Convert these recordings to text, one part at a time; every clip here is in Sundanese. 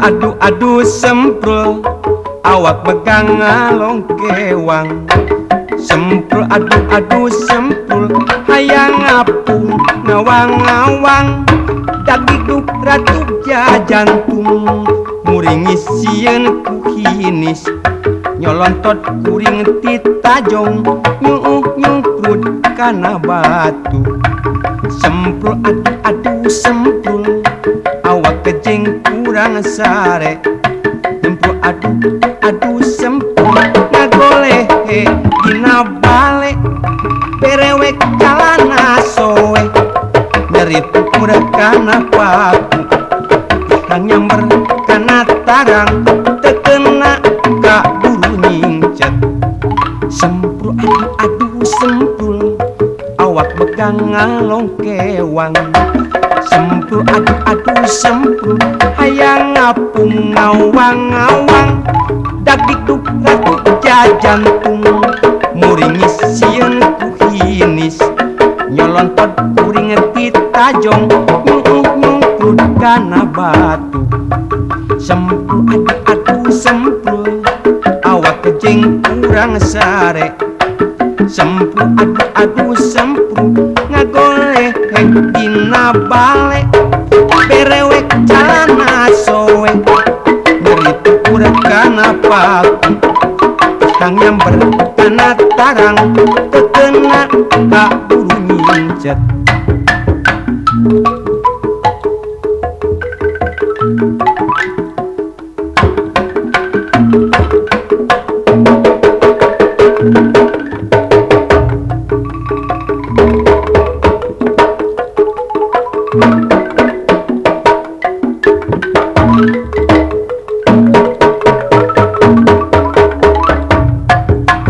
aduh semprul awak pegang ngalong kewang. Semprul aduh semprul hayang ngapung ngawang-ngawang. Dagduk ratu jantung muringi sieun ku hinis. Nyolontot kuring titajong nyungkrut kana batu. Semprul aduh semprul awak kejeng kurang sare. Semprul aduh semprul ngagoleh dina bale. Berewek calana soe nyerit udah kana paku. Kang nyamber kana tarang tekena ka buru nyingcet. Semprul aduh semprul awak pegang ngalong kewang. Semprul aduh semprul hayang ngapung ngawang-ngawang. Dagdikduk ratu jantung muringi sieun ku hinis. Nyolontot kuring titajong nyungkrut kana batu. Semprul aduh semprul awak kejeng kurang sare. Semprul aduh semprul ngagoleh dina bale. Berewek calana soe nyerit udah kana paku. Kang nyamber kana tarang tekena ka buru nyingcet.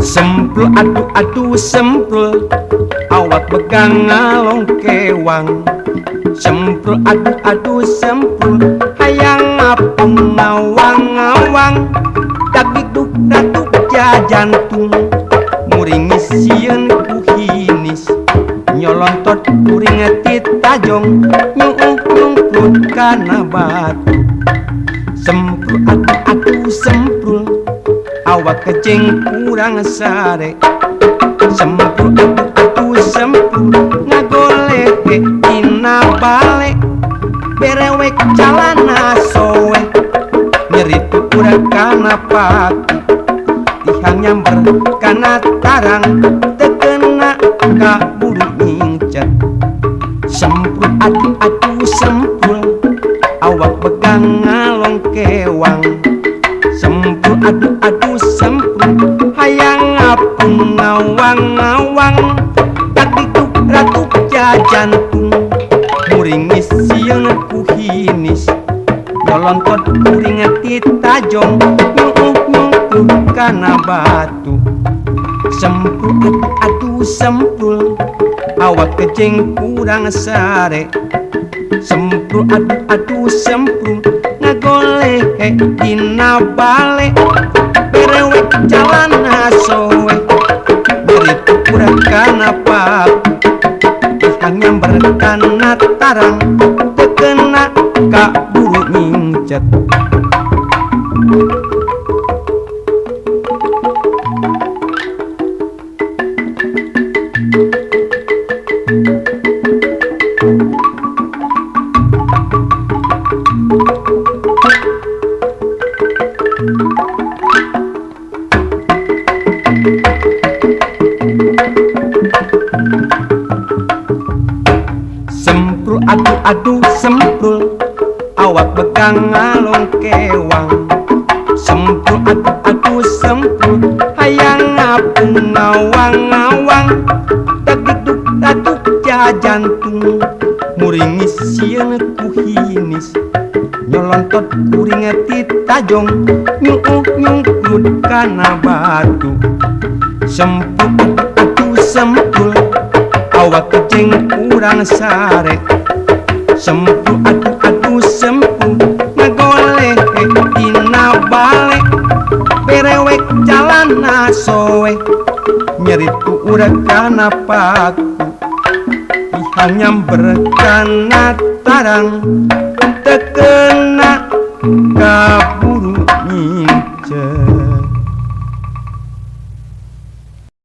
Semprul aduh semprul awak pegang ngalong kewang. Semprul aduh semprul hayang ngapung ngawang-ngawang. Dagdikduk ratu jantung muringi sieun ku hinis. Nyolontot kuring titajong nyungkrut kana batu. Semprul aduh semprul awak kejeng kurang sare. Semprul aduh semprul ngagoleh dina bale. Berewek calana soe nyerit udah kana paku. Tihang nyamber kana tarang tekena ka buru nyingcet. Semprul aduh semprul awak pegang ngalong kewang. Semprul aduh semprul hayang ngapung ngawang-ngawang. Dagdikduk ratu jantung muringi sieun ku hinis. Nyolontot kuring titajong nyungkrut kana batu. Semprul aduh semprul awak kejeng kurang sare. Semprul aduh semprul ngagoleh dina bale. Berewek calana soe nyerit udah kana paku. Kang nyamber kana tarang tekena ka buru nyingcet. Semprul aduh semprul awak pegang ngalong kewang. Semprul aduh semprul hayang ngapung ngawang-ngawang. Dagdikduk ratu jantung muringi sieun ku hinis. Nyolontot kuring titajong nyungkrut kana batu. Semprul aduh semprul awak kejeng kurang sare. Semprul aduh semprul ngagoleh dina bale. Berewek calana soe nyerit udah kana paku. Ihang nyamber kana tarang tekena ke